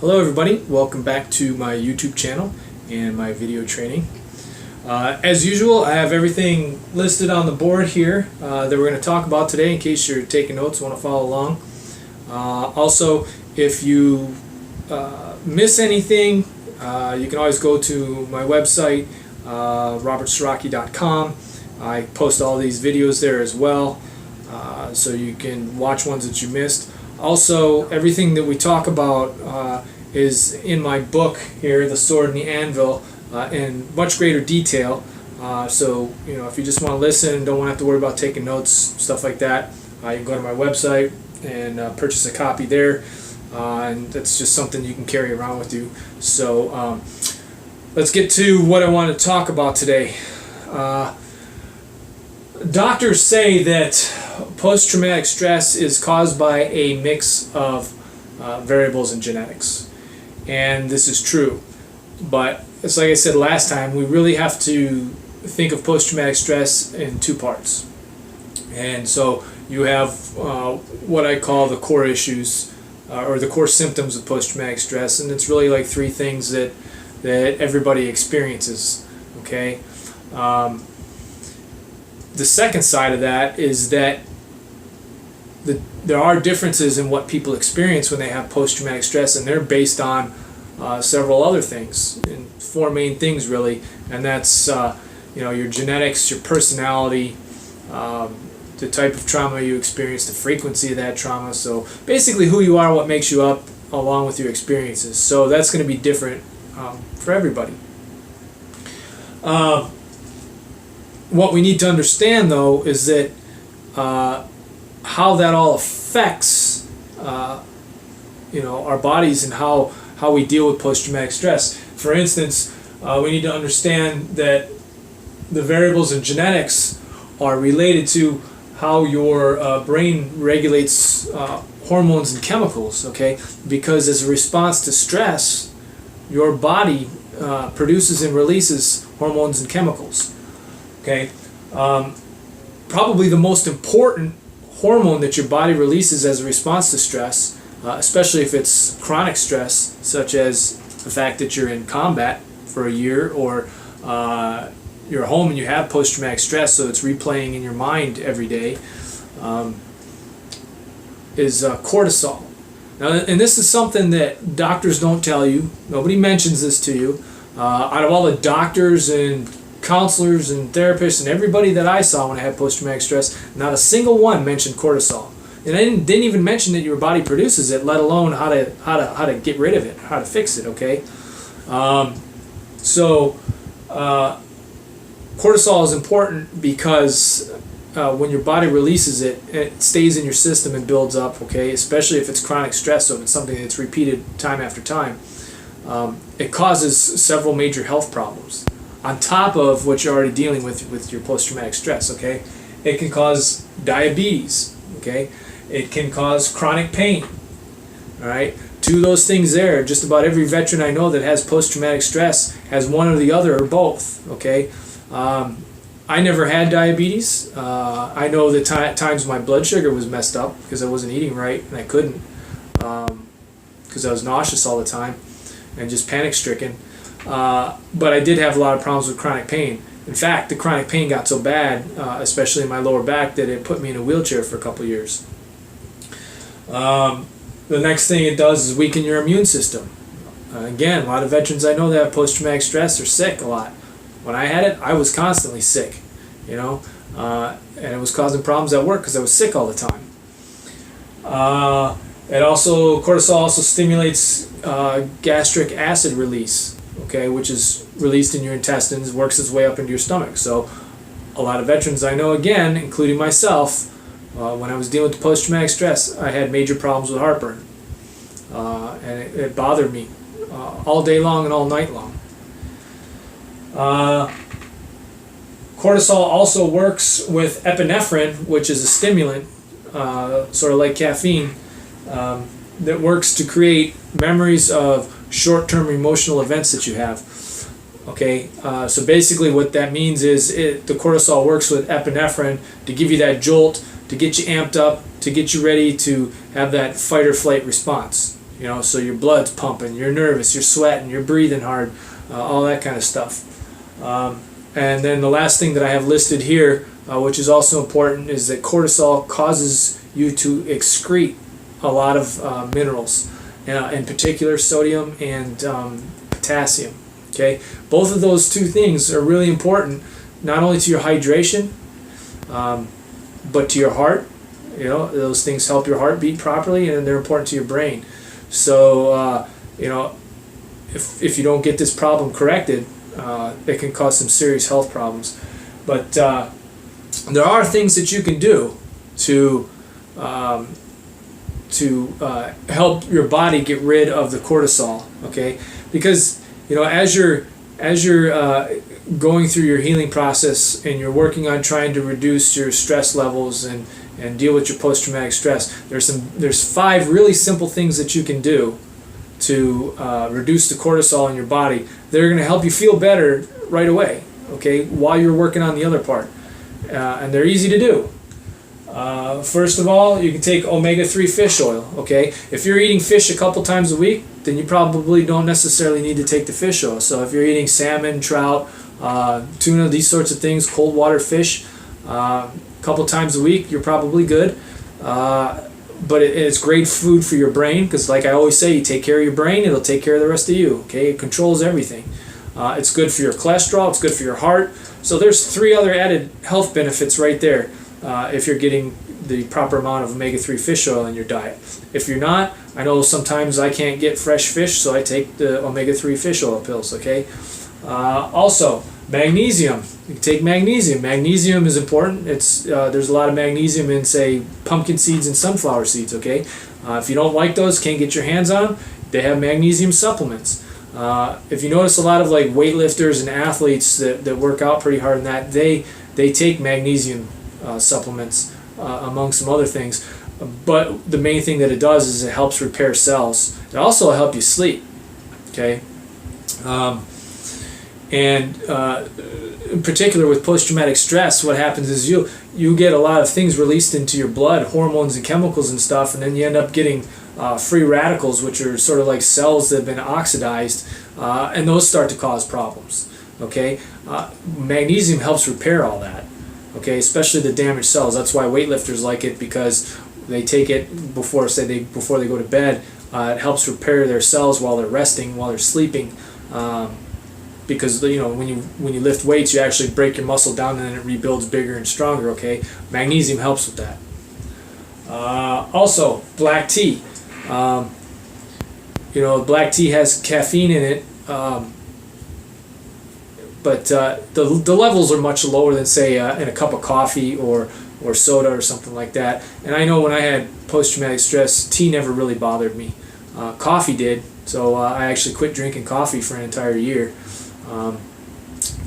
Hello everybody, welcome back to my YouTube channel and my video training. As usual, I have everything listed on the board here that we're going to talk about today in case you're taking notes and want to follow along. Also, if you miss anything, you can always go to my website, robertsiraki.com. I post all these videos there as well, so you can watch ones that you missed. Also, everything that we talk about is in my book here, The Sword and the Anvil, in much greater detail. So, if you just want to listen, don't want to have to worry about taking notes, stuff like that, you can go to my website and purchase a copy there, and that's just something you can carry around with you. So, let's get to what I want to talk about today. Doctors say that post-traumatic stress is caused by a mix of variables in genetics, and this is true, but it's like I said last time, we really have to think of post-traumatic stress in two parts. And so you have what I call the core issues or the core symptoms of post-traumatic stress, and it's really like three things that everybody experiences. Okay. The second side of that is that there are differences in what people experience when they have post-traumatic stress, and they're based on several other things, and four main things really, and that's your genetics, your personality, the type of trauma you experience, the frequency of that trauma. So basically who you are, what makes you up, along with your experiences. So that's going to be different for everybody. What we need to understand, though, is that how that all affects our bodies and how we deal with post-traumatic stress. For instance, we need to understand that the variables in genetics are related to how your brain regulates hormones and chemicals, okay? Because as a response to stress, your body produces and releases hormones and chemicals. Okay, probably the most important hormone that your body releases as a response to stress, especially if it's chronic stress, such as the fact that you're in combat for a year, or you're home and you have post-traumatic stress, so it's replaying in your mind every day, is cortisol. Now, and this is something that doctors don't tell you. Nobody mentions this to you. Out of all the doctors and counselors and therapists and everybody that I saw when I had post-traumatic stress, not a single one mentioned cortisol. And I didn't even mention that your body produces it, let alone how to get rid of it, how to fix it. Okay, cortisol is important because when your body releases it, it stays in your system and builds up. Okay, especially if it's chronic stress, so if it's something that's repeated time after time, it causes several major health problems. On top of what you're already dealing with your post-traumatic stress, okay? It can cause diabetes, okay? It can cause chronic pain, all right? Two of those things there. Just about every veteran I know that has post-traumatic stress has one or the other or both, okay? I never had diabetes. I know that at times my blood sugar was messed up because I wasn't eating right and I couldn't, because I was nauseous all the time and just panic-stricken. But I did have a lot of problems with chronic pain. In fact, the chronic pain got so bad, especially in my lower back, that it put me in a wheelchair for a couple of years. The next thing it does is weaken your immune system. Again, a lot of veterans I know that have post-traumatic stress are sick a lot. When I had it, I was constantly sick, and it was causing problems at work because I was sick all the time. Cortisol also stimulates gastric acid release. Okay, which is released in your intestines, works its way up into your stomach. So a lot of veterans I know, again, including myself, when I was dealing with post-traumatic stress, I had major problems with heartburn. And it bothered me all day long and all night long. Cortisol also works with epinephrine, which is a stimulant, sort of like caffeine, that works to create memories of short-term emotional events that you have. Okay, so basically what that means is the cortisol works with epinephrine to give you that jolt, to get you amped up, to get you ready to have that fight or flight response. So your blood's pumping, you're nervous, you're sweating, you're breathing hard, all that kind of stuff. And then the last thing that I have listed here, which is also important, is that cortisol causes you to excrete a lot of minerals, in particular sodium and potassium. Okay, both of those two things are really important, not only to your hydration, but to your heart. Those things help your heart beat properly, and they're important to your brain. So, if you don't get this problem corrected, it can cause some serious health problems. But there are things that you can do to help your body get rid of the cortisol. Okay, because as you're going through your healing process and you're working on trying to reduce your stress levels and deal with your post-traumatic stress, there's 5 really simple things that you can do to reduce the cortisol in your body. They're going to help you feel better right away, okay, while you're working on the other part. And they're easy to do. First of all, you can take omega-3 fish oil, okay? If you're eating fish a couple times a week, then you probably don't necessarily need to take the fish oil. So if you're eating salmon, trout, tuna, these sorts of things, cold water fish, a couple times a week, you're probably good. But it's great food for your brain, because like I always say, you take care of your brain, it'll take care of the rest of you, okay? It controls everything. It's good for your cholesterol, it's good for your heart. So there's 3 other added health benefits right there if you're getting the proper amount of omega-3 fish oil in your diet. If you're not, I know sometimes I can't get fresh fish, so I take the omega-3 fish oil pills, okay? Also, magnesium. You can take magnesium. Magnesium is important. There's a lot of magnesium in, say, pumpkin seeds and sunflower seeds, okay? If you don't like those, can't get your hands on them, they have magnesium supplements. If you notice, a lot of like weightlifters and athletes that work out pretty hard in that, they take magnesium supplements among some other things. But the main thing that it does is it helps repair cells. It also will help you sleep, okay? In particular with post-traumatic stress, what happens is you get a lot of things released into your blood, hormones and chemicals and stuff, and then you end up getting free radicals, which are sort of like cells that have been oxidized, and those start to cause problems. Okay, magnesium helps repair all that. Okay, especially the damaged cells. That's why weightlifters like it, because they take it before they go to bed. It helps repair their cells while they're resting, while they're sleeping. Because when you lift weights, you actually break your muscle down and then it rebuilds bigger and stronger. Okay, magnesium helps with that. Also, black tea. Black tea has caffeine in it, but the levels are much lower than, say, in a cup of coffee or soda or something like that. And I know when I had post-traumatic stress, tea never really bothered me. Coffee did, so I actually quit drinking coffee for an entire year.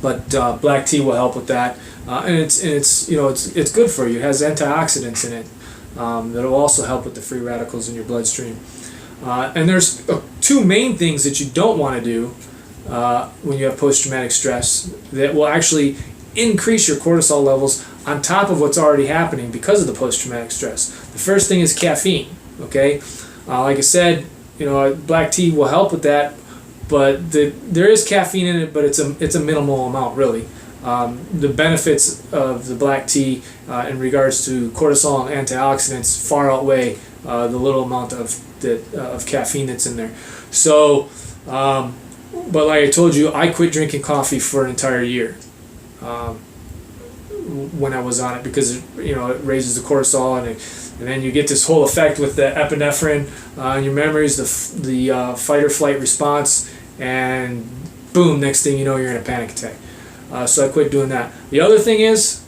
But black tea will help with that, and it's good for you. It has antioxidants in it that will also help with the free radicals in your bloodstream. And there's 2 main things that you don't want to do when you have post-traumatic stress that will actually increase your cortisol levels on top of what's already happening because of the post-traumatic stress. The first thing is caffeine. Okay, like I said, black tea will help with that. But there is caffeine in it, but it's a minimal amount, really. The benefits of the black tea in regards to cortisol and antioxidants far outweigh the little amount of caffeine that's in there. So, but like I told you, I quit drinking coffee for an entire year when I was on it, because it raises the cortisol, and then you get this whole effect with the epinephrine in your memories, the fight or flight response. And boom, next thing you know, you're in a panic attack. So I quit doing that. The other thing is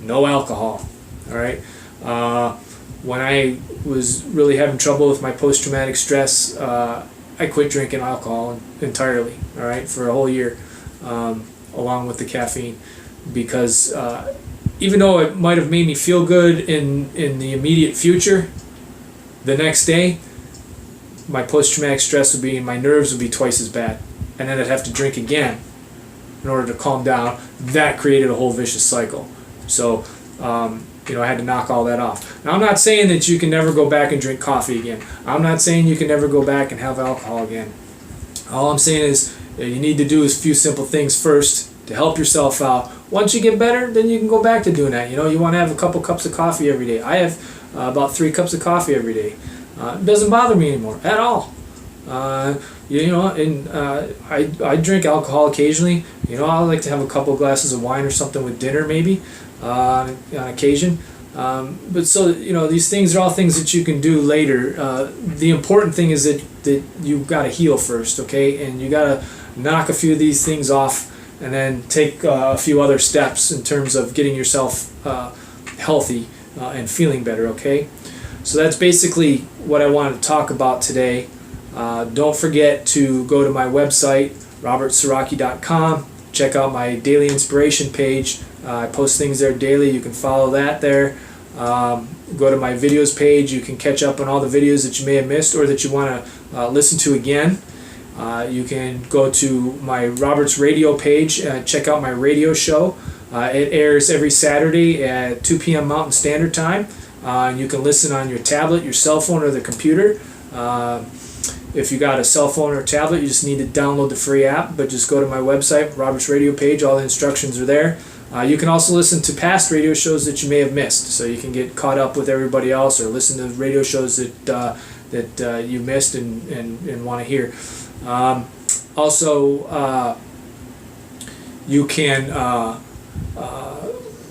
no alcohol. All right. When I was really having trouble with my post-traumatic stress, I quit drinking alcohol entirely. All right, for a whole year, along with the caffeine, because even though it might have made me feel good in the immediate future, the next day, my post-traumatic stress would be, and my nerves would be twice as bad, and then I'd have to drink again in order to calm down. That created a whole vicious cycle. So I had to knock all that off. Now, I'm not saying that you can never go back and drink coffee again. I'm not saying you can never go back and have alcohol again. All I'm saying is you need to do is a few simple things first to help yourself out. Once you get better, then you can go back to doing that. You want to have a couple cups of coffee every day. I have about 3 cups of coffee every day. It doesn't bother me anymore at all. I drink alcohol occasionally. I like to have a couple glasses of wine or something with dinner maybe on occasion. But so these things are all things that you can do later. The important thing is that you've got to heal first, okay? And you got to knock a few of these things off and then take a few other steps in terms of getting yourself healthy and feeling better, okay? So that's basically what I wanted to talk about today. Don't forget to go to my website, robertsiraki.com. Check out my daily inspiration page. I post things there daily. You can follow that there. Go to my videos page. You can catch up on all the videos that you may have missed or that you want to listen to again. You can go to my Roberts Radio page and check out my radio show. It airs every Saturday at 2 p.m. Mountain Standard Time. You can listen on your tablet, your cell phone, or the computer. If you got a cell phone or tablet, you just need to download the free app, but just go to my website, Roberts Radio page. All the instructions are there. You can also listen to past radio shows that you may have missed, so you can get caught up with everybody else or listen to radio shows that you missed and want to hear. Also, you can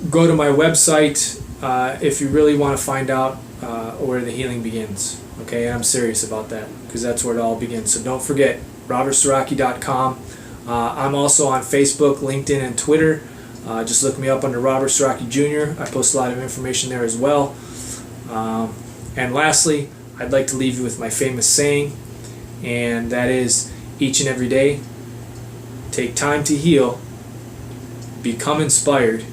go to my website if you really want to find out where the healing begins. Okay, and I'm serious about that because that's where it all begins. So don't forget, robertsiraki.com. I'm also on Facebook, LinkedIn, and Twitter. Just look me up under Robert Siraki Jr. I post a lot of information there as well. And lastly, I'd like to leave you with my famous saying, and that is, each and every day, take time to heal, become inspired,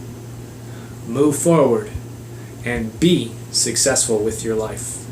move forward, and be successful with your life.